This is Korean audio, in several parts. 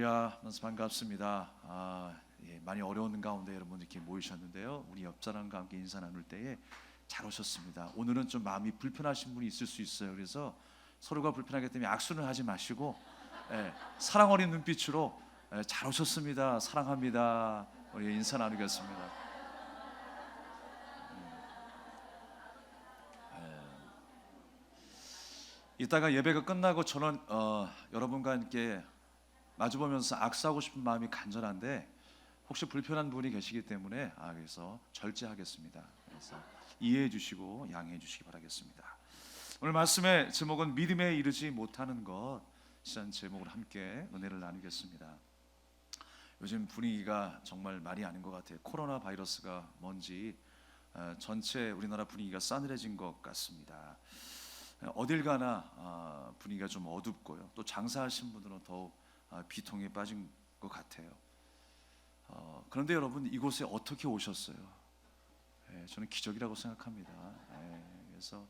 할렐루야, 만나서 반갑습니다. 많이 어려운 가운데 여러분 이렇게 모이셨는데요. 우리 옆 사람과 함께 인사 나눌 때에 잘 오셨습니다. 오늘은 좀 마음이 불편하신 분이 있을 수 있어요. 그래서 서로가 불편하기 때문에 악수는 하지 마시고 사랑 어린 눈빛으로 잘 오셨습니다, 사랑합니다, 우리 인사 나누겠습니다. 이따가 예배가 끝나고 저는 여러분과 함께 마주보면서 악수하고 싶은 마음이 간절한데 혹시 불편한 분이 계시기 때문에 그래서 절제하겠습니다. 그래서 이해해 주시고 양해해 주시기 바라겠습니다. 오늘 말씀의 제목은 믿음에 이르지 못하는 것이라는 제목으로 함께 은혜를 나누겠습니다. 요즘 분위기가 정말 말이 아닌 것 같아요. 코로나 바이러스가 뭔지 전체 우리나라 분위기가 싸늘해진 것 같습니다. 어딜 가나 분위기가 좀 어둡고요. 또 장사하신 분들은 더욱 비통에 빠진 것 같아요. 그런데 여러분, 이곳에 어떻게 오셨어요? 저는 기적이라고 생각합니다. 그래서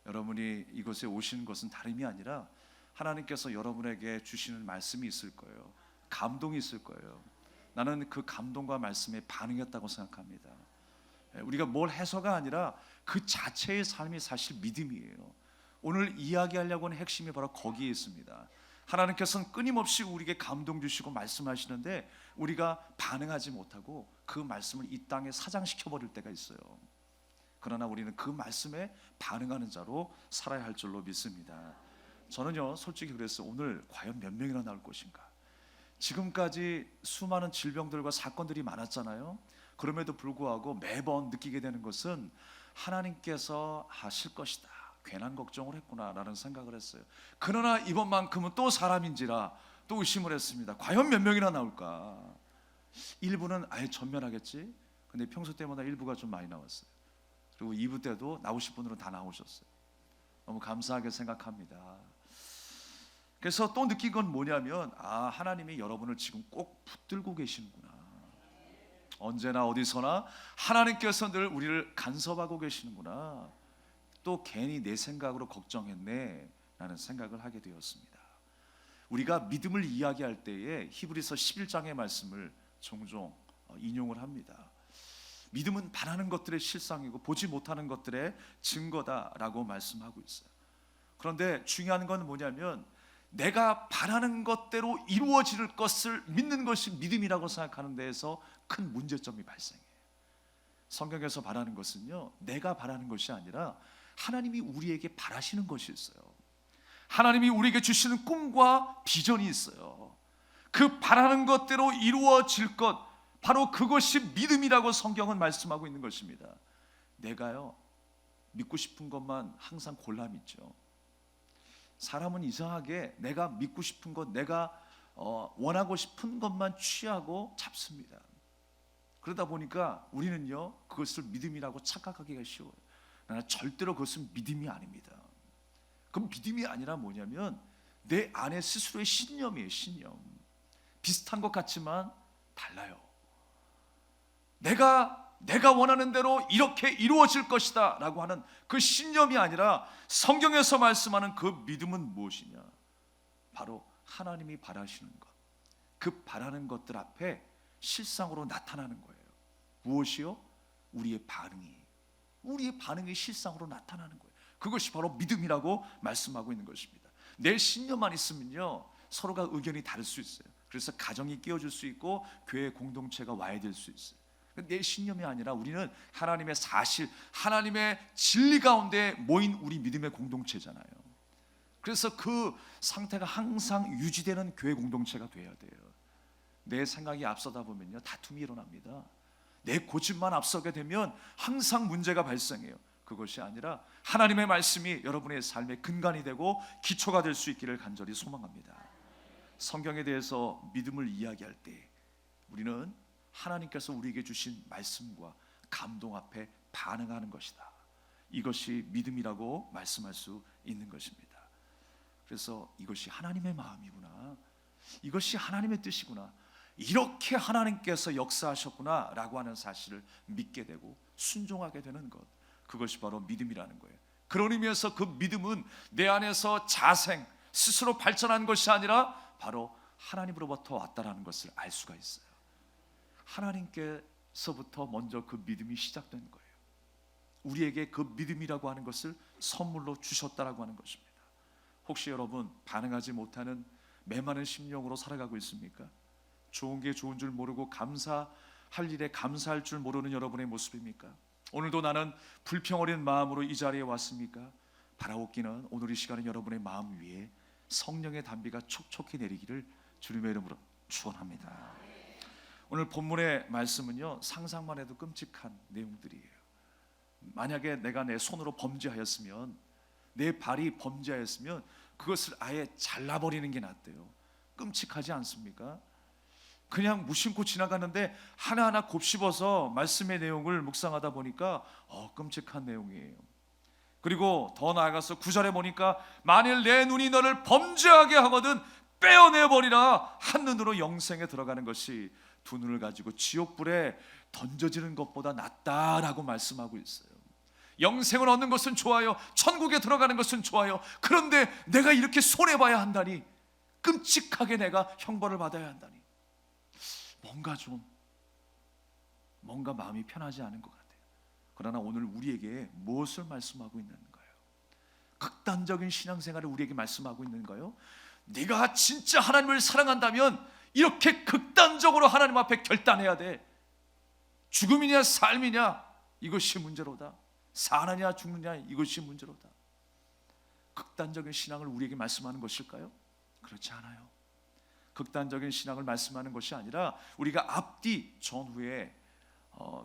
여러분이 이곳에 오신 것은 다름이 아니라 하나님께서 여러분에게 주시는 말씀이 있을 거예요. 감동이 있을 거예요. 나는 그 감동과 말씀에 반응했다고 생각합니다. 우리가 뭘 해서가 아니라 그 자체의 삶이 사실 믿음이에요. 오늘 이야기하려고 하는 핵심이 바로 거기에 있습니다. 하나님께서는 끊임없이 우리에게 감동 주시고 말씀하시는데 우리가 반응하지 못하고 그 말씀을 이 땅에 사장시켜 버릴 때가 있어요. 그러나 우리는 그 말씀에 반응하는 자로 살아야 할 줄로 믿습니다. 저는요, 솔직히 그랬어요. 오늘 과연 몇 명이나 나올 것인가. 지금까지 수많은 질병들과 사건들이 많았잖아요. 그럼에도 불구하고 매번 느끼게 되는 것은 하나님께서 하실 것이다, 괜한 걱정을 했구나라는 생각을 했어요. 그러나 이번만큼은 또 사람인지라 또 의심을 했습니다. 과연 몇 명이나 나올까? 일부는 아예 전면하겠지. 근데 평소 때보다 일부가 좀 많이 나왔어요. 그리고 2부 때도 나오실 분들은 다 나오셨어요. 너무 감사하게 생각합니다. 그래서 또 느낀 건 뭐냐면 하나님이 여러분을 지금 꼭 붙들고 계시는구나. 언제나 어디서나 하나님께서 늘 우리를 간섭하고 계시는구나. 또 괜히 내 생각으로 걱정했네 라는 생각을 하게 되었습니다. 우리가 믿음을 이야기할 때에 히브리서 11장의 말씀을 종종 인용을 합니다. 믿음은 바라는 것들의 실상이고 보지 못하는 것들의 증거다라고 말씀하고 있어요. 그런데 중요한 건 뭐냐면 내가 바라는 것대로 이루어질 것을 믿는 것이 믿음이라고 생각하는 데에서 큰 문제점이 발생해요. 성경에서 바라는 것은요, 내가 바라는 것이 아니라 하나님이 우리에게 바라시는 것이 있어요. 하나님이 우리에게 주시는 꿈과 비전이 있어요. 그 바라는 것대로 이루어질 것, 바로 그것이 믿음이라고 성경은 말씀하고 있는 것입니다. 내가요, 믿고 싶은 것만 항상 골라 믿죠. 사람은 이상하게 내가 믿고 싶은 것, 내가 원하고 싶은 것만 취하고 잡습니다. 그러다 보니까 우리는요, 그것을 믿음이라고 착각하기가 쉬워요. 그러나 절대로 그것은 믿음이 아닙니다. 그럼 믿음이 아니라 뭐냐면 내 안에 스스로의 신념이에요. 신념. 비슷한 것 같지만 달라요. 내가 원하는 대로 이렇게 이루어질 것이다 라고 하는 그 신념이 아니라 성경에서 말씀하는 그 믿음은 무엇이냐? 바로 하나님이 바라시는 것, 그 바라는 것들 앞에 실상으로 나타나는 거예요. 무엇이요? 우리의 반응이 실상으로 나타나는 거예요. 그것이 바로 믿음이라고 말씀하고 있는 것입니다. 내 신념만 있으면요, 서로가 의견이 다를 수 있어요. 그래서 가정이 끼어질 수 있고 교회 공동체가 와야 될 수 있어요. 내 신념이 아니라 우리는 하나님의 사실, 하나님의 진리 가운데 모인 우리 믿음의 공동체잖아요. 그래서 그 상태가 항상 유지되는 교회 공동체가 돼야 돼요. 내 생각이 앞서다 보면요, 다툼이 일어납니다. 내 고집만 앞서게 되면 항상 문제가 발생해요. 그것이 아니라 하나님의 말씀이 여러분의 삶의 근간이 되고 기초가 될 수 있기를 간절히 소망합니다. 성경에 대해서 믿음을 이야기할 때 우리는 하나님께서 우리에게 주신 말씀과 감동 앞에 반응하는 것이다. 이것이 믿음이라고 말씀할 수 있는 것입니다. 그래서 이것이 하나님의 마음이구나, 이것이 하나님의 뜻이구나, 이렇게 하나님께서 역사하셨구나 라고 하는 사실을 믿게 되고 순종하게 되는 것, 그것이 바로 믿음이라는 거예요. 그런 의미에서 그 믿음은 내 안에서 자생, 스스로 발전한 것이 아니라 바로 하나님으로부터 왔다라는 것을 알 수가 있어요. 하나님께서부터 먼저 그 믿음이 시작된 거예요. 우리에게 그 믿음이라고 하는 것을 선물로 주셨다라고 하는 것입니다. 혹시 여러분 반응하지 못하는 메마른 심령으로 살아가고 있습니까? 좋은 게 좋은 줄 모르고 감사할 일에 감사할 줄 모르는 여러분의 모습입니까? 오늘도 나는 불평 어린 마음으로 이 자리에 왔습니까? 바라옵기는 오늘 이 시간은 여러분의 마음 위에 성령의 단비가 촉촉히 내리기를 주님의 이름으로 축원합니다. 오늘 본문의 말씀은요, 상상만 해도 끔찍한 내용들이에요. 만약에 내가 내 손으로 범죄하였으면, 내 발이 범죄하였으면 그것을 아예 잘라버리는 게 낫대요. 끔찍하지 않습니까? 그냥 무심코 지나가는데 하나하나 곱씹어서 말씀의 내용을 묵상하다 보니까 끔찍한 내용이에요. 그리고 더 나아가서 9절에 보니까 만일 내 눈이 너를 범죄하게 하거든 빼어내버리라. 한눈으로 영생에 들어가는 것이 두 눈을 가지고 지옥불에 던져지는 것보다 낫다라고 말씀하고 있어요. 영생을 얻는 것은 좋아요, 천국에 들어가는 것은 좋아요. 그런데 내가 이렇게 손해봐야 한다니, 끔찍하게 내가 형벌을 받아야 한다니, 뭔가 마음이 편하지 않은 것 같아요. 그러나 오늘 우리에게 무엇을 말씀하고 있는 거예요? 극단적인 신앙생활을 우리에게 말씀하고 있는 거예요. 네가 진짜 하나님을 사랑한다면 이렇게 극단적으로 하나님 앞에 결단해야 돼. 죽음이냐 삶이냐 이것이 문제로다. 사느냐 죽느냐 이것이 문제로다. 극단적인 신앙을 우리에게 말씀하는 것일까요? 그렇지 않아요. 극단적인 신앙을 말씀하는 것이 아니라 우리가 앞뒤 전후에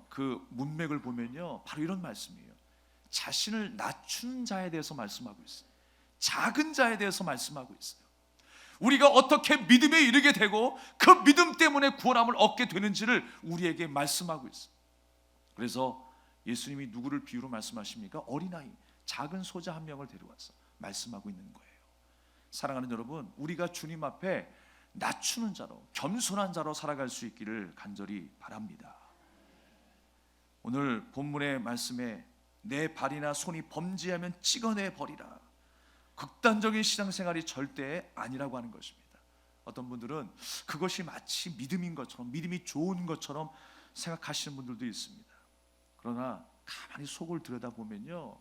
그 문맥을 보면요, 바로 이런 말씀이에요. 자신을 낮추는 자에 대해서 말씀하고 있어요. 작은 자에 대해서 말씀하고 있어요. 우리가 어떻게 믿음에 이르게 되고 그 믿음 때문에 구원함을 얻게 되는지를 우리에게 말씀하고 있어요. 그래서 예수님이 누구를 비유로 말씀하십니까? 어린아이, 작은 소자 한 명을 데려와서 말씀하고 있는 거예요. 사랑하는 여러분, 우리가 주님 앞에 낮추는 자로, 겸손한 자로 살아갈 수 있기를 간절히 바랍니다. 오늘 본문의 말씀에 내 발이나 손이 범죄하면 찍어내 버리라. 극단적인 신앙생활이 절대 아니라고 하는 것입니다. 어떤 분들은 그것이 마치 믿음인 것처럼, 믿음이 좋은 것처럼 생각하시는 분들도 있습니다. 그러나 가만히 속을 들여다보면요,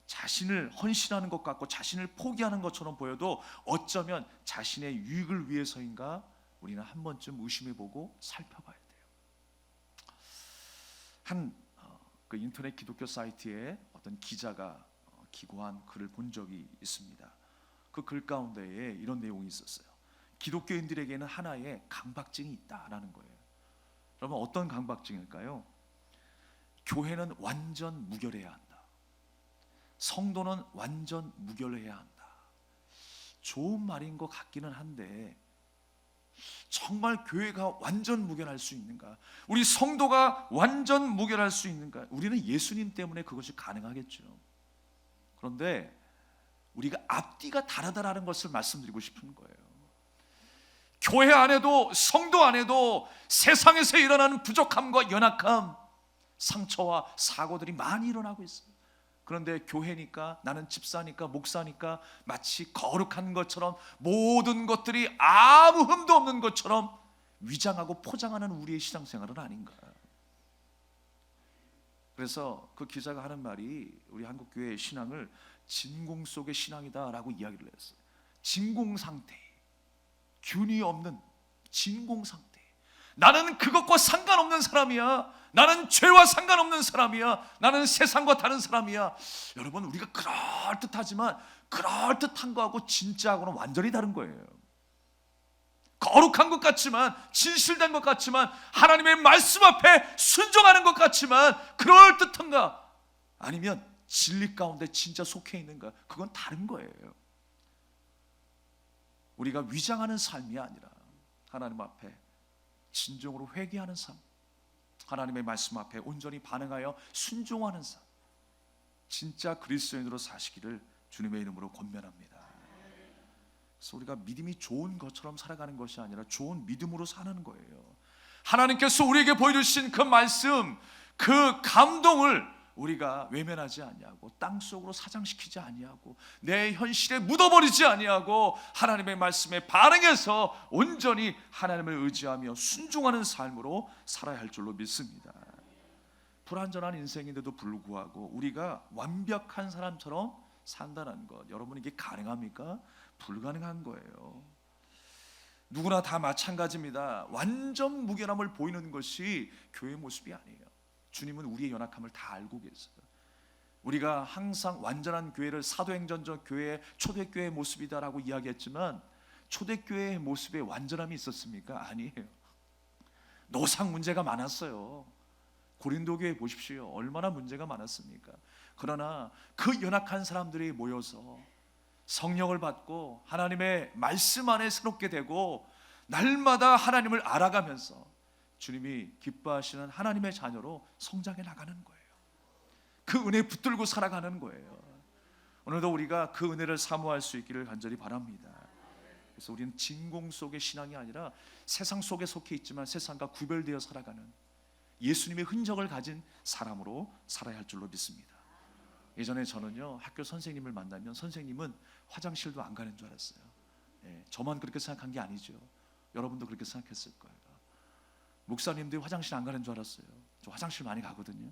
자신을 헌신하는 것 같고 자신을 포기하는 것처럼 보여도 어쩌면 자신의 유익을 위해서인가 우리는 한 번쯤 의심해보고 살펴봐야 돼요. 그 인터넷 기독교 사이트에 어떤 기자가 기고한 글을 본 적이 있습니다. 그 글 가운데에 이런 내용이 있었어요. 기독교인들에게는 하나의 강박증이 있다라는 거예요. 그러면 어떤 강박증일까요? 교회는 완전 무결해야 한다. 성도는 완전 무결해야 한다. 좋은 말인 것 같기는 한데 정말 교회가 완전 무결할 수 있는가? 우리 성도가 완전 무결할 수 있는가? 우리는 예수님 때문에 그것이 가능하겠죠. 그런데 우리가 앞뒤가 다르다라는 것을 말씀드리고 싶은 거예요. 교회 안에도 성도 안에도 세상에서 일어나는 부족함과 연약함, 상처와 사고들이 많이 일어나고 있어요. 그런데 교회니까, 나는 집사니까, 목사니까 마치 거룩한 것처럼, 모든 것들이 아무 흠도 없는 것처럼 위장하고 포장하는 우리의 신앙생활은 아닌가. 그래서 그 기자가 하는 말이 우리 한국교회의 신앙을 진공 속의 신앙이다라고 이야기를 했어요. 진공 상태, 균이 없는 진공 상태. 나는 그것과 상관없는 사람이야. 나는 죄와 상관없는 사람이야. 나는 세상과 다른 사람이야. 여러분, 우리가 그럴듯하지만 그럴듯한 거하고 진짜하고는 완전히 다른 거예요. 거룩한 것 같지만, 진실된 것 같지만, 하나님의 말씀 앞에 순종하는 것 같지만 그럴듯한가? 아니면 진리 가운데 진짜 속해 있는가? 그건 다른 거예요. 우리가 위장하는 삶이 아니라 하나님 앞에 진정으로 회개하는 삶, 하나님의 말씀 앞에 온전히 반응하여 순종하는 삶, 진짜 그리스도인으로 사시기를 주님의 이름으로 권면합니다. 그래서 우리가 믿음이 좋은 것처럼 살아가는 것이 아니라 좋은 믿음으로 사는 거예요. 하나님께서 우리에게 보여주신 그 말씀, 그 감동을 우리가 외면하지 아니하고 땅속으로 사장시키지 아니하고 내 현실에 묻어버리지 아니하고 하나님의 말씀에 반응해서 온전히 하나님을 의지하며 순종하는 삶으로 살아야 할 줄로 믿습니다. 불완전한 인생인데도 불구하고 우리가 완벽한 사람처럼 산다는 것, 여러분 이게 가능합니까? 불가능한 거예요. 누구나 다 마찬가지입니다. 완전 무결함을 보이는 것이 교회의 모습이 아니에요. 주님은 우리의 연약함을 다 알고 계세요. 우리가 항상 완전한 교회를 사도행전적 교회의 초대교회의 모습이다라고 이야기했지만 초대교회의 모습에 완전함이 있었습니까? 아니에요. 노상 문제가 많았어요. 고린도 교회 보십시오. 얼마나 문제가 많았습니까? 그러나 그 연약한 사람들이 모여서 성령을 받고 하나님의 말씀 안에 새롭게 되고 날마다 하나님을 알아가면서 주님이 기뻐하시는 하나님의 자녀로 성장해 나가는 거예요. 그 은혜에 붙들고 살아가는 거예요. 오늘도 우리가 그 은혜를 사모할 수 있기를 간절히 바랍니다. 그래서 우리는 진공 속의 신앙이 아니라 세상 속에 속해 있지만 세상과 구별되어 살아가는 예수님의 흔적을 가진 사람으로 살아야 할 줄로 믿습니다. 예전에 저는요, 학교 선생님을 만나면 선생님은 화장실도 안 가는 줄 알았어요. 저만 그렇게 생각한 게 아니죠. 여러분도 그렇게 생각했을 거예요. 목사님들이 화장실 안 가는 줄 알았어요. 저 화장실 많이 가거든요.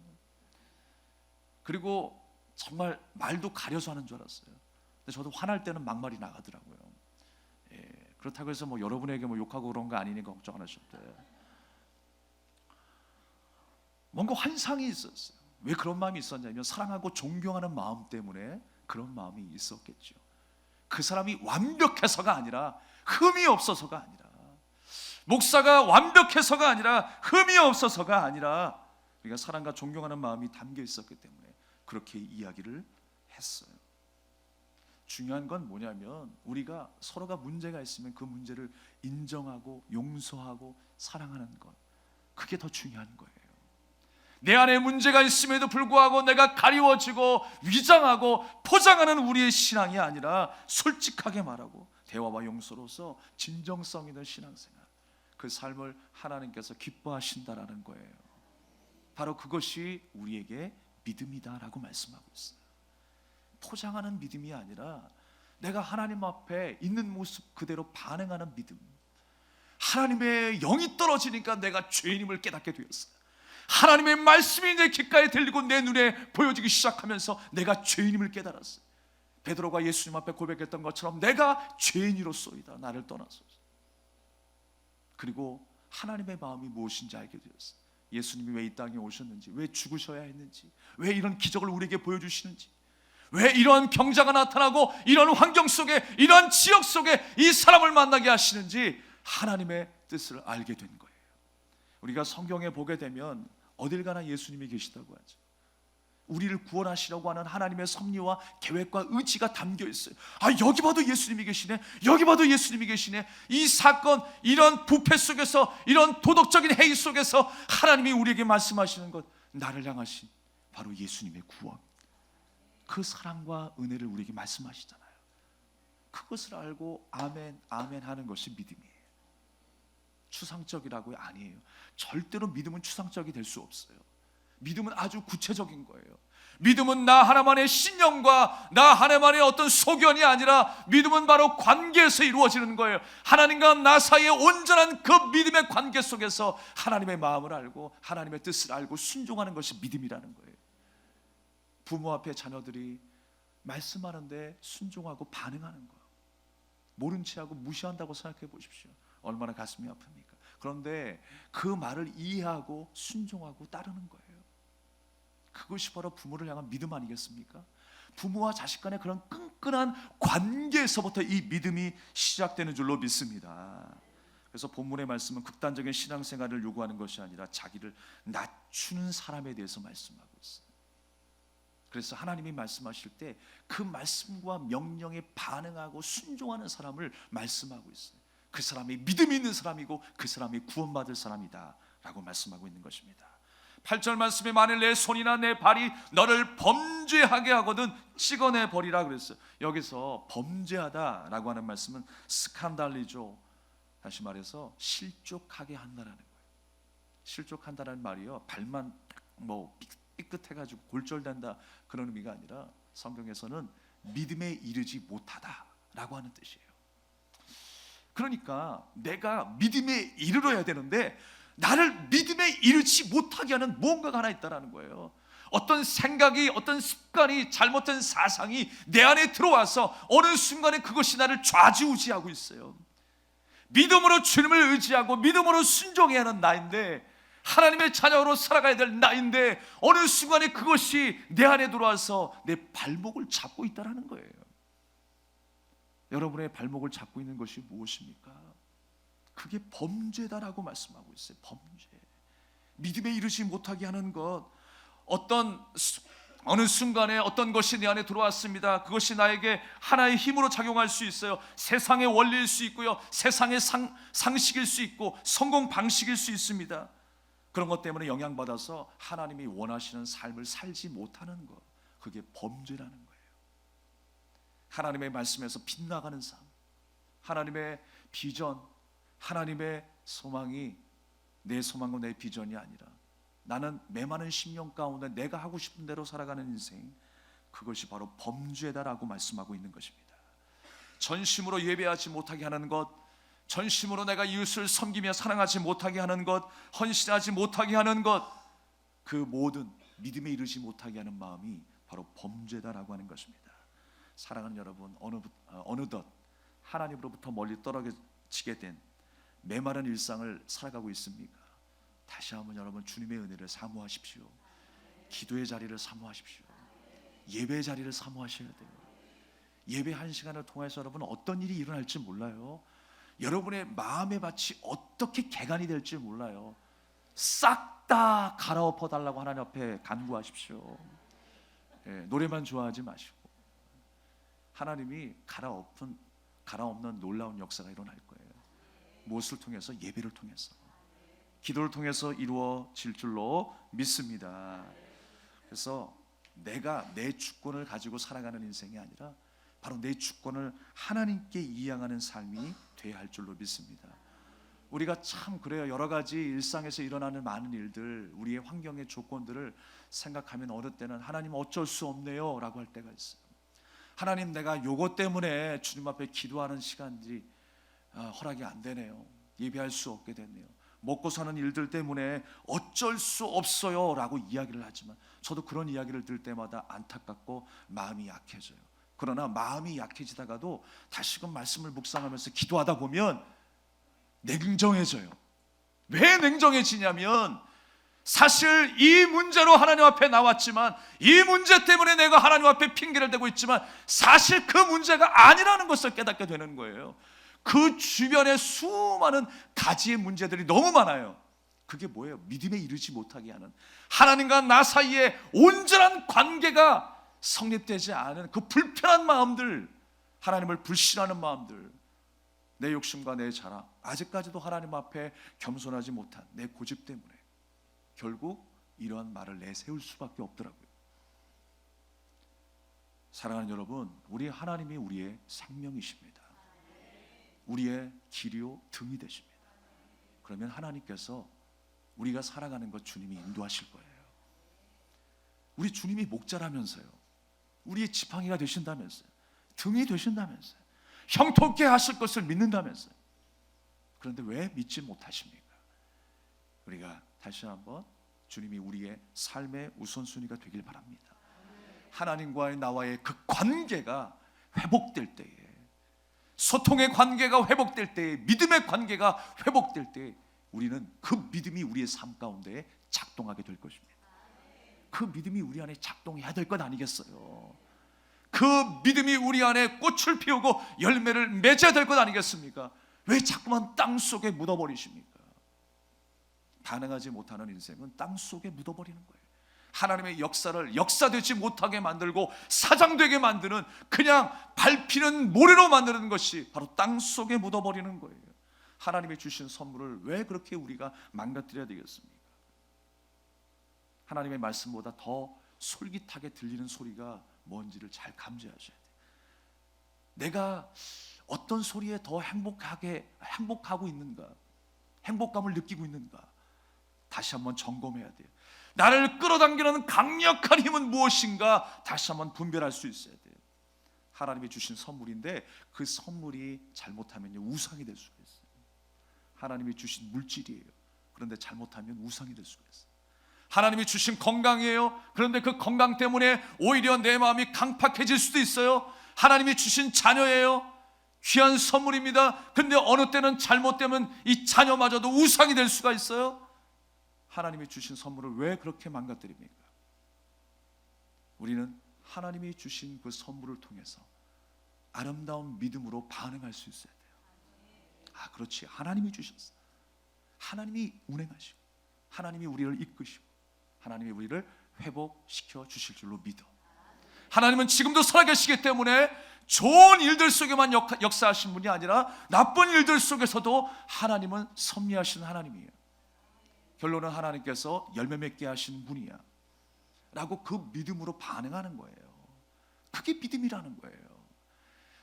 그리고 정말 말도 가려서 하는 줄 알았어요. 근데 저도 화날 때는 막말이 나가더라고요. 그렇다고 해서 뭐 여러분에게 뭐 욕하고 그런 거 아니니까 걱정 안 하셔도 돼요. 뭔가 환상이 있었어요. 왜 그런 마음이 있었냐면 사랑하고 존경하는 마음 때문에 그런 마음이 있었겠죠. 그 사람이 완벽해서가 아니라 흠이 없어서가 아니라 목사가 완벽해서가 아니라 흠이 없어서가 아니라 우리가 사랑과 존경하는 마음이 담겨 있었기 때문에 그렇게 이야기를 했어요. 중요한 건 뭐냐면 우리가 서로가 문제가 있으면 그 문제를 인정하고 용서하고 사랑하는 것, 그게 더 중요한 거예요. 내 안에 문제가 있음에도 불구하고 내가 가리워지고 위장하고 포장하는 우리의 신앙이 아니라 솔직하게 말하고 대화와 용서로서 진정성 있는 신앙생활, 그 삶을 하나님께서 기뻐하신다라는 거예요. 바로 그것이 우리에게 믿음이다라고 말씀하고 있어요. 포장하는 믿음이 아니라 내가 하나님 앞에 있는 모습 그대로 반응하는 믿음. 하나님의 영이 떨어지니까 내가 죄인임을 깨닫게 되었어요. 하나님의 말씀이 내 귓가에 들리고 내 눈에 보여지기 시작하면서 내가 죄인임을 깨달았어요. 베드로가 예수님 앞에 고백했던 것처럼 내가 죄인이로소이다, 나를 떠나소서. 그리고 하나님의 마음이 무엇인지 알게 되었어요. 예수님이 왜 이 땅에 오셨는지, 왜 죽으셔야 했는지, 왜 이런 기적을 우리에게 보여주시는지, 왜 이러한 병자가 나타나고 이런 환경 속에, 이런 지역 속에 이 사람을 만나게 하시는지 하나님의 뜻을 알게 된 거예요. 우리가 성경에 보게 되면 어딜 가나 예수님이 계시다고 하죠. 우리를 구원하시려고 하는 하나님의 섭리와 계획과 의지가 담겨 있어요. 아, 여기 봐도 예수님이 계시네, 여기 봐도 예수님이 계시네. 이 사건, 이런 부패 속에서, 이런 도덕적인 해이 속에서 하나님이 우리에게 말씀하시는 것, 나를 향하신 바로 예수님의 구원, 그 사랑과 은혜를 우리에게 말씀하시잖아요. 그것을 알고 아멘, 아멘 하는 것이 믿음이에요. 추상적이라고 아니에요. 절대로 믿음은 추상적이 될 수 없어요. 믿음은 아주 구체적인 거예요. 믿음은 나 하나만의 신념과 나 하나만의 어떤 소견이 아니라 믿음은 바로 관계에서 이루어지는 거예요. 하나님과 나 사이의 온전한 그 믿음의 관계 속에서 하나님의 마음을 알고 하나님의 뜻을 알고 순종하는 것이 믿음이라는 거예요. 부모 앞에 자녀들이 말씀하는데 순종하고 반응하는 거예요. 모른 체하고 무시한다고 생각해 보십시오. 얼마나 가슴이 아픕니까? 그런데 그 말을 이해하고 순종하고 따르는 거예요. 그것이 바로 부모를 향한 믿음 아니겠습니까? 부모와 자식 간의 그런 끈끈한 관계에서부터 이 믿음이 시작되는 줄로 믿습니다. 그래서 본문의 말씀은 극단적인 신앙생활을 요구하는 것이 아니라 자기를 낮추는 사람에 대해서 말씀하고 있어요. 그래서 하나님이 말씀하실 때 그 말씀과 명령에 반응하고 순종하는 사람을 말씀하고 있어요. 그 사람이 믿음이 있는 사람이고 그 사람이 구원받을 사람이다 라고 말씀하고 있는 것입니다. 8절 말씀에 만일 내 손이나 내 발이 너를 범죄하게 하거든 찍어내 버리라 그랬어요. 여기서 범죄하다라고 하는 말씀은 스칸달리죠. 다시 말해서 실족하게 한다라는 거예요. 실족한다는 말이요, 발만 뭐 삐끗해가지고 골절된다 그런 의미가 아니라 성경에서는 믿음에 이르지 못하다라고 하는 뜻이에요. 그러니까 내가 믿음에 이르러야 되는데 나를 믿음에 이르지 못하게 하는 무언가가 하나 있다는 거예요. 어떤 생각이, 어떤 습관이, 잘못된 사상이 내 안에 들어와서 어느 순간에 그것이 나를 좌지우지하고 있어요. 믿음으로 주님을 의지하고 믿음으로 순종해야 하는 나인데, 하나님의 자녀로 살아가야 될 나인데 어느 순간에 그것이 내 안에 들어와서 내 발목을 잡고 있다는 거예요. 여러분의 발목을 잡고 있는 것이 무엇입니까? 그게 범죄다라고 말씀하고 있어요. 범죄. 믿음에 이르지 못하게 하는 것, 어느 순간에 어떤 것이 내 안에 들어왔습니다. 그것이 나에게 하나의 힘으로 작용할 수 있어요. 세상의 원리일 수 있고요, 세상의 상식일 수 있고 성공 방식일 수 있습니다. 그런 것 때문에 영향받아서 하나님이 원하시는 삶을 살지 못하는 것, 그게 범죄라는 거예요. 하나님의 말씀에서 빗나가는 삶, 하나님의 비전, 하나님의 소망이 내 소망과 내 비전이 아니라 나는 메마른 심령 가운데 내가 하고 싶은 대로 살아가는 인생, 그것이 바로 범죄다라고 말씀하고 있는 것입니다. 전심으로 예배하지 못하게 하는 것, 전심으로 내가 이웃을 섬기며 사랑하지 못하게 하는 것, 헌신하지 못하게 하는 것, 그 모든 믿음에 이르지 못하게 하는 마음이 바로 범죄다라고 하는 것입니다. 사랑하는 여러분, 어느덧 하나님으로부터 멀리 떨어지게 된 메마른 일상을 살아가고 있습니까? 다시 한번 여러분, 주님의 은혜를 사모하십시오. 기도의 자리를 사모하십시오. 예배의 자리를 사모하셔야 돼요. 예배 한 시간을 통해서 여러분 어떤 일이 일어날지 몰라요. 여러분의 마음의 밭이 어떻게 개간이 될지 몰라요. 싹 다 갈아엎어 달라고 하나님 앞에 간구하십시오. 노래만 좋아하지 마시고 하나님이 갈아엎는 놀라운 역사가 일어날 거예요. 무엇을 통해서? 예배를 통해서, 기도를 통해서 이루어질 줄로 믿습니다. 그래서 내가 내 주권을 가지고 살아가는 인생이 아니라 바로 내 주권을 하나님께 이양하는 삶이 돼야 할 줄로 믿습니다. 우리가 참 그래요. 여러 가지 일상에서 일어나는 많은 일들, 우리의 환경의 조건들을 생각하면 어느 때는 하나님 어쩔 수 없네요 라고 할 때가 있어요. 하나님, 내가 요것 때문에 주님 앞에 기도하는 시간들이 허락이 안 되네요. 예배할 수 없게 됐네요. 먹고 사는 일들 때문에 어쩔 수 없어요 라고 이야기를 하지만 저도 그런 이야기를 들을 때마다 안타깝고 마음이 약해져요. 그러나 마음이 약해지다가도 다시금 말씀을 묵상하면서 기도하다 보면 냉정해져요. 왜 냉정해지냐면 사실 이 문제로 하나님 앞에 나왔지만, 이 문제 때문에 내가 하나님 앞에 핑계를 대고 있지만 사실 그 문제가 아니라는 것을 깨닫게 되는 거예요. 그 주변에 수많은 가지의 문제들이 너무 많아요. 그게 뭐예요? 믿음에 이르지 못하게 하는, 하나님과 나 사이에 온전한 관계가 성립되지 않은 그 불편한 마음들, 하나님을 불신하는 마음들, 내 욕심과 내 자랑, 아직까지도 하나님 앞에 겸손하지 못한 내 고집 때문에 결국 이러한 말을 내세울 수밖에 없더라고요. 사랑하는 여러분, 우리 하나님이 우리의 생명이십니다. 우리의 길이요 등이 되십니다. 그러면 하나님께서 우리가 살아가는 것 주님이 인도하실 거예요. 우리 주님이 목자라면서요, 우리의 지팡이가 되신다면서요, 등이 되신다면서요, 형통케 하실 것을 믿는다면서요. 그런데 왜 믿지 못하십니까? 우리가 다시 한번 주님이 우리의 삶의 우선순위가 되길 바랍니다. 하나님과의 나와의 그 관계가 회복될 때에, 소통의 관계가 회복될 때에, 믿음의 관계가 회복될 때에 우리는 그 믿음이 우리의 삶 가운데 작동하게 될 것입니다. 그 믿음이 우리 안에 작동해야 될 것 아니겠어요? 그 믿음이 우리 안에 꽃을 피우고 열매를 맺어야 될 것 아니겠습니까? 왜 자꾸만 땅 속에 묻어버리십니까? 반응하지 못하는 인생은 땅 속에 묻어버리는 거예요. 하나님의 역사를 역사되지 못하게 만들고 사장되게 만드는, 그냥 밟히는 모래로 만드는 것이 바로 땅 속에 묻어버리는 거예요. 하나님이 주신 선물을 왜 그렇게 우리가 망가뜨려야 되겠습니까? 하나님의 말씀보다 더 솔깃하게 들리는 소리가 뭔지를 잘 감지하셔야 돼요. 내가 어떤 소리에 더 행복하고 있는가, 행복감을 느끼고 있는가, 다시 한번 점검해야 돼요. 나를 끌어당기는 강력한 힘은 무엇인가 다시 한번 분별할 수 있어야 돼요. 하나님이 주신 선물인데 그 선물이 잘못하면 우상이 될 수가 있어요. 하나님이 주신 물질이에요. 그런데 잘못하면 우상이 될 수가 있어요. 하나님이 주신 건강이에요. 그런데 그 건강 때문에 오히려 내 마음이 강팍해질 수도 있어요. 하나님이 주신 자녀예요. 귀한 선물입니다. 근데 어느 때는 잘못되면 이 자녀마저도 우상이 될 수가 있어요. 하나님이 주신 선물을 왜 그렇게 망가뜨립니까? 우리는 하나님이 주신 그 선물을 통해서 아름다운 믿음으로 반응할 수 있어야 돼요. 아, 그렇지. 하나님이 주셨어. 하나님이 운행하시고 하나님이 우리를 이끄시고 하나님이 우리를 회복시켜 주실 줄로 믿어. 하나님은 지금도 살아계시기 때문에 좋은 일들 속에만 역사하신 분이 아니라 나쁜 일들 속에서도 하나님은 섭리하신 하나님이에요. 결론은 하나님께서 열매 맺게 하신 분이야 라고 그 믿음으로 반응하는 거예요. 그게 믿음이라는 거예요.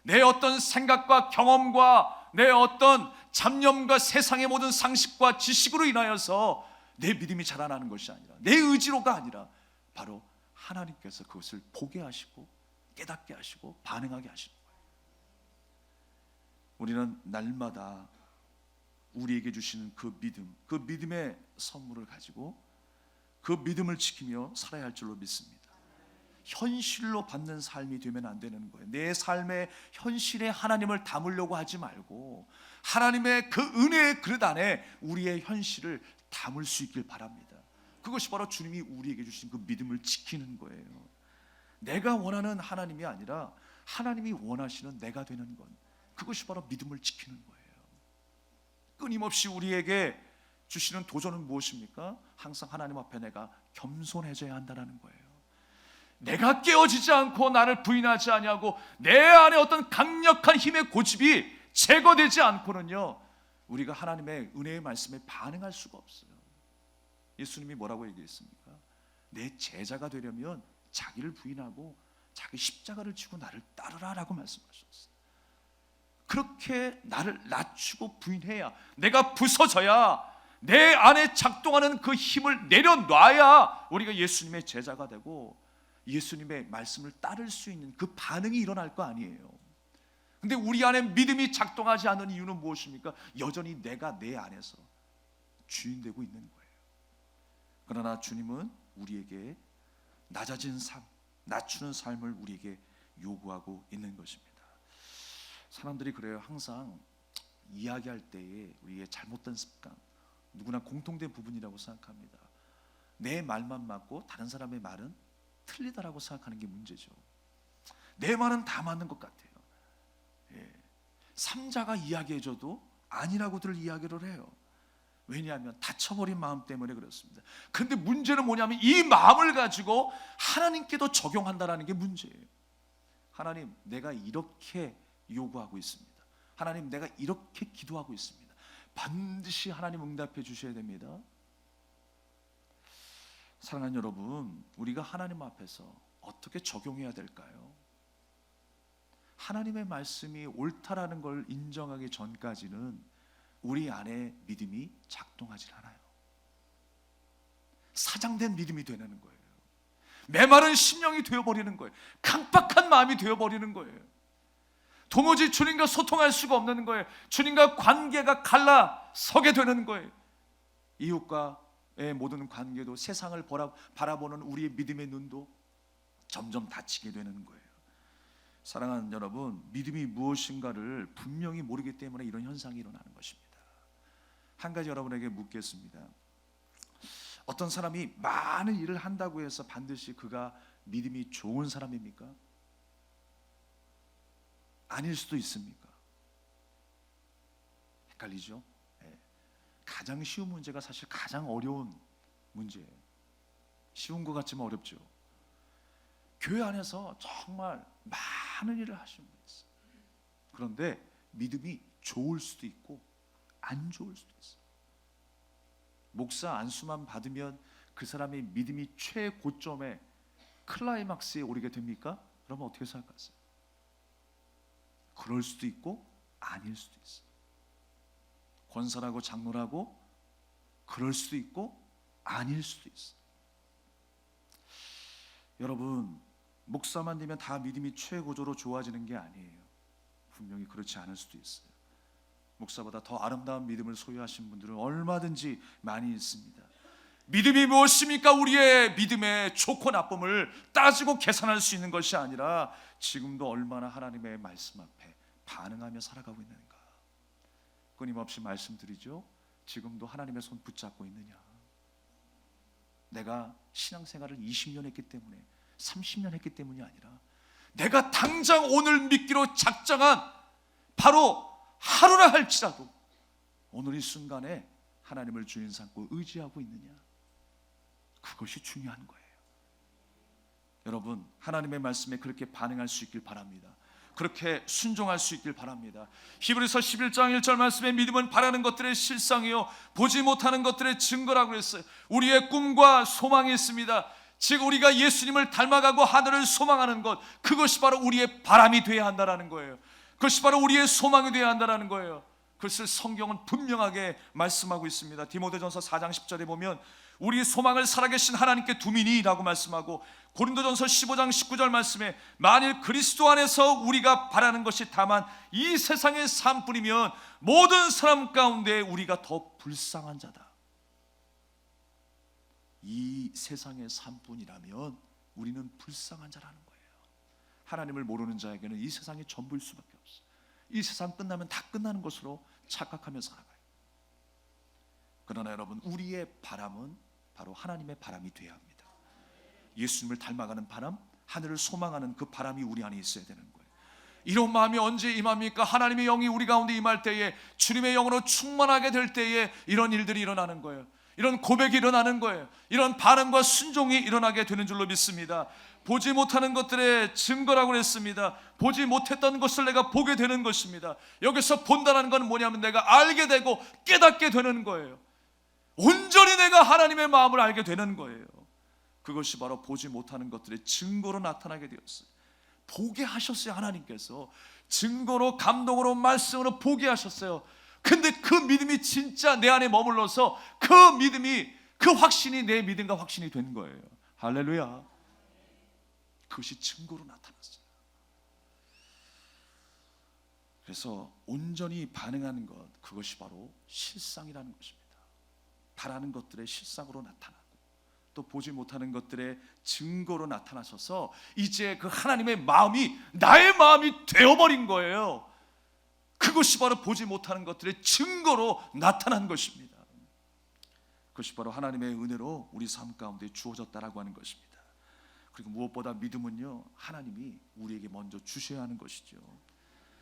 내 어떤 생각과 경험과 내 어떤 잡념과 세상의 모든 상식과 지식으로 인하여서 내 믿음이 자라나는 것이 아니라 내 의지로가 아니라 바로 하나님께서 그것을 보게 하시고 깨닫게 하시고 반응하게 하시는 거예요. 우리는 날마다 우리에게 주시는 그 믿음, 그 믿음의 선물을 가지고 그 믿음을 지키며 살아야 할 줄로 믿습니다. 현실로 받는 삶이 되면 안 되는 거예요. 내 삶의 현실에 하나님을 담으려고 하지 말고 하나님의 그 은혜의 그릇 안에 우리의 현실을 담을 수 있길 바랍니다. 그것이 바로 주님이 우리에게 주신 그 믿음을 지키는 거예요. 내가 원하는 하나님이 아니라 하나님이 원하시는 내가 되는 것, 그것이 바로 믿음을 지키는 거예요. 끊임없이 우리에게 주시는 도전은 무엇입니까? 항상 하나님 앞에 내가 겸손해져야 한다는 거예요. 내가 깨어지지 않고 나를 부인하지 아니하고 내 안에 어떤 강력한 힘의 고집이 제거되지 않고는요, 우리가 하나님의 은혜의 말씀에 반응할 수가 없어요. 예수님이 뭐라고 얘기했습니까? 내 제자가 되려면 자기를 부인하고 자기 십자가를 지고 나를 따르라라고 말씀하셨어요. 그렇게 나를 낮추고 부인해야, 내가 부서져야, 내 안에 작동하는 그 힘을 내려놔야 우리가 예수님의 제자가 되고 예수님의 말씀을 따를 수 있는 그 반응이 일어날 거 아니에요. 근데 우리 안에 믿음이 작동하지 않는 이유는 무엇입니까? 여전히 내가 내 안에서 주인되고 있는 거예요. 그러나 주님은 우리에게 낮아진 삶, 낮추는 삶을 우리에게 요구하고 있는 것입니다. 사람들이 그래요. 항상 이야기할 때에 우리의 잘못된 습관, 누구나 공통된 부분이라고 생각합니다. 내 말만 맞고 다른 사람의 말은 틀리다라고 생각하는 게 문제죠. 내 말은 다 맞는 것 같아요. 삼자가 이야기해줘도 아니라고들 이야기를 해요. 왜냐하면 다쳐버린 마음 때문에 그렇습니다. 그런데 문제는 뭐냐면 이 마음을 가지고 하나님께도 적용한다는 게 문제예요. 하나님, 내가 이렇게 요구하고 있습니다. 하나님, 내가 이렇게 기도하고 있습니다. 반드시 하나님 응답해 주셔야 됩니다. 사랑하는 여러분, 우리가 하나님 앞에서 어떻게 적용해야 될까요? 하나님의 말씀이 옳다라는 걸 인정하기 전까지는 우리 안에 믿음이 작동하지 않아요. 사장된 믿음이 되는 거예요. 메마른 심령이 되어버리는 거예요. 강박한 마음이 되어버리는 거예요. 도무지 주님과 소통할 수가 없는 거예요. 주님과 관계가 갈라서게 되는 거예요. 이웃과의 모든 관계도, 세상을 바라보는 우리의 믿음의 눈도 점점 닫히게 되는 거예요. 사랑하는 여러분, 믿음이 무엇인가를 분명히 모르기 때문에 이런 현상이 일어나는 것입니다. 한 가지 여러분에게 묻겠습니다. 어떤 사람이 많은 일을 한다고 해서 반드시 그가 믿음이 좋은 사람입니까? 아닐 수도 있습니까? 헷갈리죠? 네. 가장 쉬운 문제가 사실 가장 어려운 문제예요. 쉬운 것 같지만 어렵죠. 교회 안에서 정말 많은 일을 하시는 분이 있어요. 그런데 믿음이 좋을 수도 있고 안 좋을 수도 있어요. 목사 안수만 받으면 그 사람의 믿음이 최고점에 클라이막스에 오르게 됩니까? 그러면 어떻게 생각하세요? 그럴 수도 있고 아닐 수도 있어요. 권사라고 장로라고 그럴 수도 있고 아닐 수도 있어요. 여러분, 목사만 되면 다 믿음이 최고조로 좋아지는 게 아니에요. 분명히 그렇지 않을 수도 있어요. 목사보다 더 아름다운 믿음을 소유하신 분들은 얼마든지 많이 있습니다. 믿음이 무엇입니까? 우리의 믿음의 좋고 나쁨을 따지고 계산할 수 있는 것이 아니라 지금도 얼마나 하나님의 말씀 앞에 반응하며 살아가고 있는가. 끊임없이 말씀드리죠. 지금도 하나님의 손 붙잡고 있느냐. 내가 신앙생활을 20년 했기 때문에 30년 했기 때문이 아니라 내가 당장 오늘 믿기로 작정한 바로 하루라 할지라도 오늘 이 순간에 하나님을 주인 삼고 의지하고 있느냐. 그것이 중요한 거예요. 여러분, 하나님의 말씀에 그렇게 반응할 수 있길 바랍니다. 그렇게 순종할 수 있길 바랍니다. 히브리서 11장 1절 말씀에 믿음은 바라는 것들의 실상이요 보지 못하는 것들의 증거라고 했어요. 우리의 꿈과 소망이 있습니다. 즉 우리가 예수님을 닮아가고 하늘을 소망하는 것, 그것이 바로 우리의 바람이 되어야 한다는 거예요. 그것이 바로 우리의 소망이 되어야 한다는 거예요. 그것을 성경은 분명하게 말씀하고 있습니다. 디모데전서 4장 10절에 보면 우리 소망을 살아계신 하나님께 두미니 라고 말씀하고, 고린도전서 15장 19절 말씀에 만일 그리스도 안에서 우리가 바라는 것이 다만 이 세상의 삶뿐이면 모든 사람 가운데 우리가 더 불쌍한 자다. 이 세상의 삶뿐이라면 우리는 불쌍한 자라는 거예요. 하나님을 모르는 자에게는 이 세상이 전부일 수밖에 없어요. 이 세상 끝나면 다 끝나는 것으로 착각하며 살아가요. 그러나 여러분, 우리의 바람은 바로 하나님의 바람이 되어야 합니다. 예수님을 닮아가는 바람, 하늘을 소망하는 그 바람이 우리 안에 있어야 되는 거예요. 이런 마음이 언제 임합니까? 하나님의 영이 우리 가운데 임할 때에, 주님의 영으로 충만하게 될 때에 이런 일들이 일어나는 거예요. 이런 고백이 일어나는 거예요. 이런 반응과 순종이 일어나게 되는 줄로 믿습니다. 보지 못하는 것들의 증거라고 그랬습니다. 보지 못했던 것을 내가 보게 되는 것입니다. 여기서 본다는 건 뭐냐면 내가 알게 되고 깨닫게 되는 거예요. 온전히 내가 하나님의 마음을 알게 되는 거예요. 그것이 바로 보지 못하는 것들의 증거로 나타나게 되었어요. 보게 하셨어요. 하나님께서 증거로, 감동으로, 말씀으로 보게 하셨어요. 근데 그 믿음이 진짜 내 안에 머물러서 그 믿음이, 그 확신이 내 믿음과 확신이 된 거예요. 할렐루야. 그것이 증거로 나타났어요. 그래서 온전히 반응하는 것, 그것이 바로 실상이라는 것입니다. 바라는 것들의 실상으로 나타나고 또 보지 못하는 것들의 증거로 나타나셔서 이제 그 하나님의 마음이 나의 마음이 되어버린 거예요. 그것이 바로 보지 못하는 것들의 증거로 나타난 것입니다. 그것이 바로 하나님의 은혜로 우리 삶 가운데 주어졌다라고 하는 것입니다. 그리고 무엇보다 믿음은요, 하나님이 우리에게 먼저 주셔야 하는 것이죠.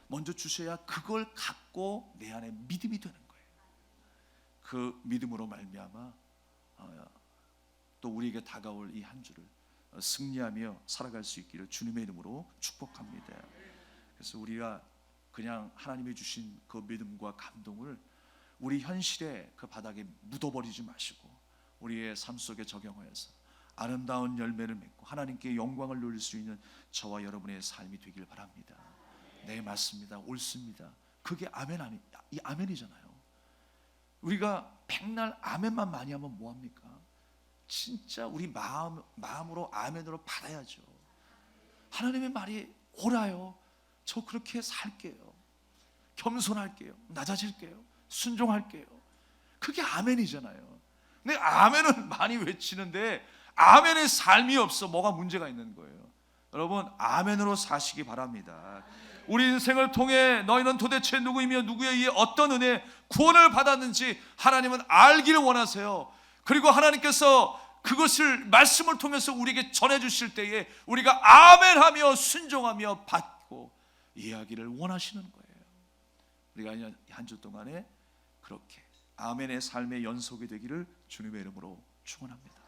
먼저 주셔야 그걸 갖고 내 안에 믿음이 되는 거예요. 그 믿음으로 말미암아 또 우리에게 다가올 이 한 주를 승리하며 살아갈 수 있기를 주님의 이름으로 축복합니다. 그래서 우리가 그냥 하나님이 주신 그 믿음과 감동을 우리 현실의 그 바닥에 묻어버리지 마시고 우리의 삶 속에 적용하여서 아름다운 열매를 맺고 하나님께 영광을 돌릴 수 있는 저와 여러분의 삶이 되길 바랍니다. 네, 맞습니다. 옳습니다. 그게 아멘 아니, 이 아멘이잖아요. 우리가 백날 아멘만 많이 하면 뭐합니까? 진짜 우리 마음으로 아멘으로 받아야죠. 하나님의 말이 옳아요. 저 그렇게 살게요. 겸손할게요. 낮아질게요. 순종할게요. 그게 아멘이잖아요. 근데 아멘은 많이 외치는데 아멘의 삶이 없어. 뭐가 문제가 있는 거예요. 여러분, 아멘으로 사시기 바랍니다. 우리 인생을 통해 너희는 도대체 누구이며 누구에 의해 어떤 은혜, 구원을 받았는지 하나님은 알기를 원하세요. 그리고 하나님께서 그것을 말씀을 통해서 우리에게 전해주실 때에 우리가 아멘하며 순종하며 받고 이해하기를 원하시는 거예요. 우리가 한 주 동안에 그렇게 아멘의 삶의 연속이 되기를 주님의 이름으로 축원합니다.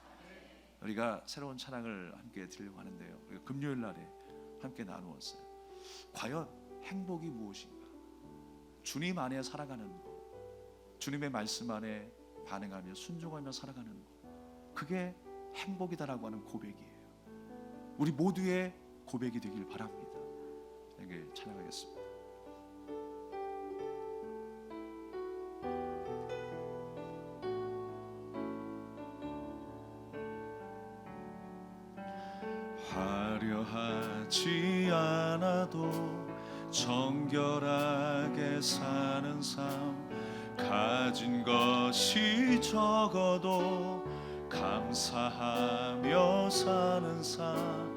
우리가 새로운 찬양을 함께 드리려고 하는데요, 우리가 금요일 날에 함께 나누었어요. 과연 행복이 무엇인가? 주님 안에 살아가는 것, 주님의 말씀 안에 반응하며 순종하며 살아가는 것, 그게 행복이다라고 하는 고백이에요. 우리 모두의 고백이 되길 바랍니다. 이게 찬양하겠습니다. 화려하지 않아도 정결하게 사는 삶, 가진 것이 적어도 감사하며 사는 삶,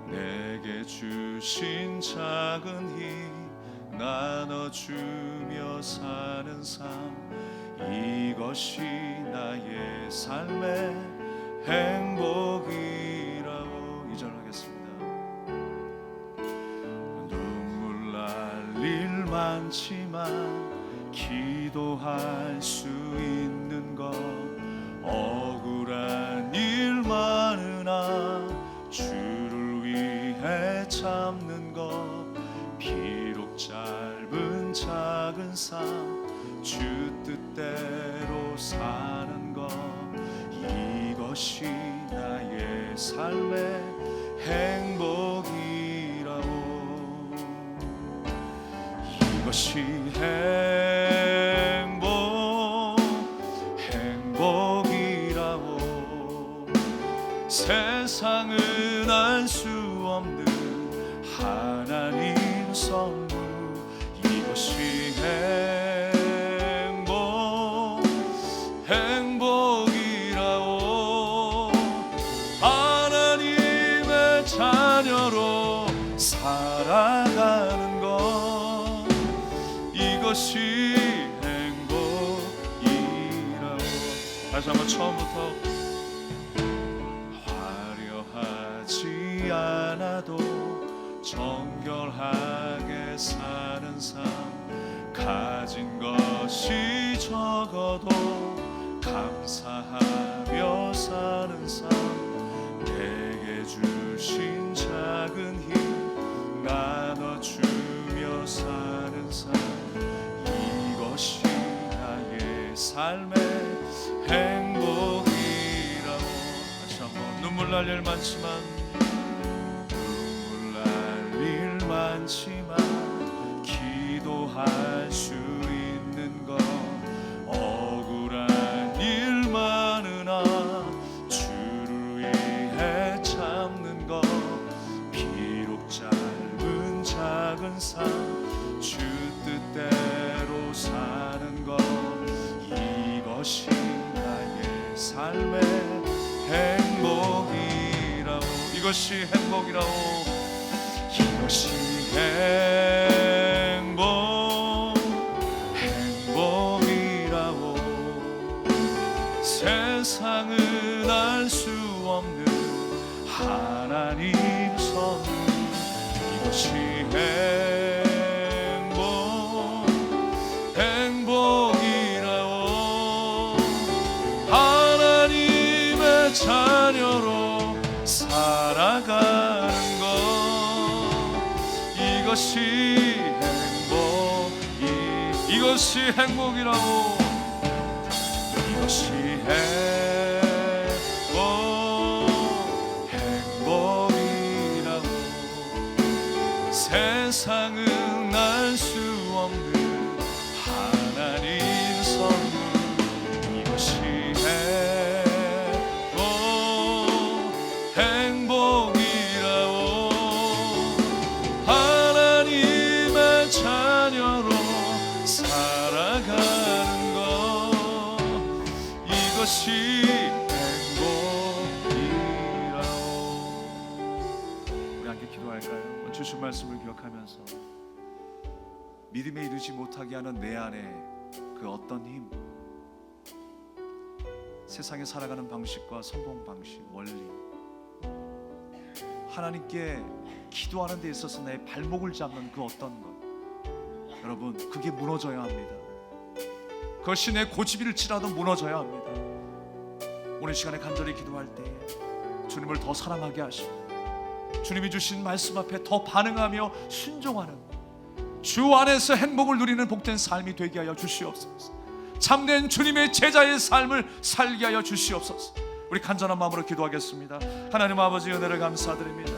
내게 주신 작은 힘 나눠주며 사는 삶, 이것이 나의 삶의 행복이라고. 2절 하겠습니다. 눈물 날 일 많지만 기도할 수 있는 것, 억울한 일 많으나 주를 위해 참는 것, 비록 짧은 작은 삶 주 뜻대로 사는 것, 이것이 나의 삶의 행복이라오. 이것이 행복이라오. 세상은 알 수 없는 하나님 선물, 이것이 행복이라오. 하나님의 자녀로 살아가는 것, 이것이 행복이라오. 다시 한번 처음부터. 화려하지 않아도 정결하게 사는 삶, 가진 것이 적어도 감사하며 사는 삶, 내게 주신 작은 힘 나눠주며 사는 삶, 이것이 나의 삶의 행복이라고. 다시 한번. 눈물 날 일 많지만, 눈물 날 일 많지만 기도할 수 있는 것, 억울한 일 많으나 주를 위해 참는 것, 비록 짧은 작은 삶 주 뜻대로 사는 것, 이것이 나의 삶의 행복이라오. 이것이 행복이라오. 이것이 행복이라오. 세상은 알 수 없는 하나님 선물, 이것이 행복이라오. 하나님의 자녀로 살아가는 것, 이것이 행복이라고. 이것이 행복이라고. 세상은 알 수 없는 하나님 선물, 이것이 행복이라고. 하나님의 자녀로 살아가는 것, 이것이 행복이라오. 우리 함께 기도할까요? 주신 말씀을 기억하면서 믿음에 이르지 못하게 하는 내 안에 그 어떤 힘, 세상에 살아가는 방식과 성공 방식, 원리, 하나님께 기도하는 데 있어서 내 발목을 잡는 그 어떤 것, 여러분, 그게 무너져야 합니다. 그것이 내 고집일지라도 무너져야 합니다. 오늘 시간에 간절히 기도할 때에 주님을 더 사랑하게 하시고, 주님이 주신 말씀 앞에 더 반응하며 순종하는, 주 안에서 행복을 누리는 복된 삶이 되게 하여 주시옵소서. 참된 주님의 제자의 삶을 살게 하여 주시옵소서. 우리 간절한 마음으로 기도하겠습니다. 하나님 아버지, 은혜를 감사드립니다.